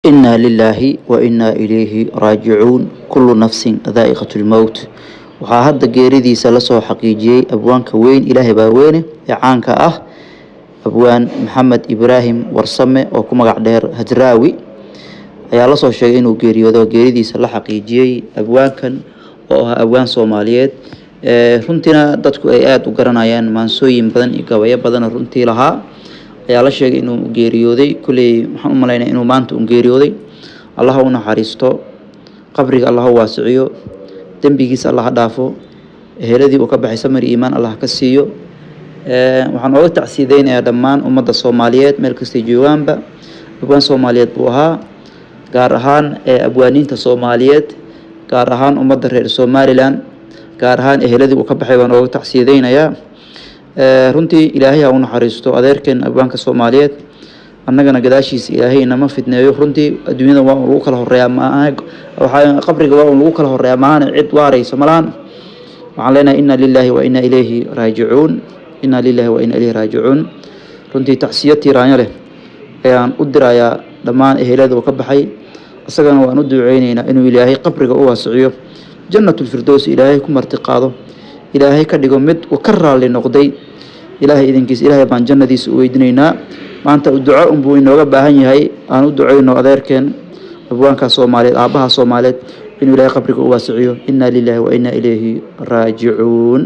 إنا لله وإنا إليه راجعون كل نفس ذائقة الموت وهذا جيردي سلسو حقيقي أبوان كوين إلهي باوينه يعانك أبوان محمد إبراهيم ورسمة وكما قعدير هجراوي ayaa la soo sheegay inuu geeriyoodo geeridiisa la xaqiijiyay abwaankan oo ah abwaan Soomaaliyeed runtina dadku ay aad u garanayaan maansooyin badan iyo gabayo badan runtii lahaa ayaa la sheegay inuu geeriyooday kulay waxaan u maleynaa inuu maanta uu geeriyooday Allah u naxariisto qabriga Allah waasiciyo dambigiisa Allah dhaafo heeladii uu ka baxay samir iimaan Allah ka siiyo waxaan uga tacsiideynayaa dhammaan ummadda Soomaaliyeed meel kasta joogaanba abwaan Soomaaliyeed buu ahaa gaar ahaan abwaaniinta Soomaaliyeed gaar ahaan ummadda reer Somaliland gaar ahaan eheladii uu ka baxay waan uga tacsiideynayaa runtii Ilaahay ha u naxariisto adeerkeen abwaanka Soomaaliyeed annagana gadaashiisa Ilaahay nama fidneeyo runtii adduunyada waa lagu kala horeeyaa ma waxa qabriga waa lagu kala horeeyaa maana cid waarayso malaan waxaan leenahay inna lillahi wa inna ilayhi raaji'uun inna lillahi wa inna ilayhi raaji'uun runtii tacsiyati raanya leh ayaan u dirayaa dhammaan ehelada uu ka baxay asagana waan u duceyneynaa inuu Ilaahay qabriga u waasiciyo jannatul firdaws Ilaahay ku martiqaado Ilaahay ka dhigo mid uu ka raali noqday Ilaahay idinkiis Ilaahay baan jannadiisa u weydiinaynaa maanta duco buu inooga baahan yahay aan u duceyno adeerkeen abwaanka Soomaaliyeed aabaha Soomaaliyeed inuu Ilaahay qabriga u waasiciyo inna lillahi wa inna ilayhi raaji'uun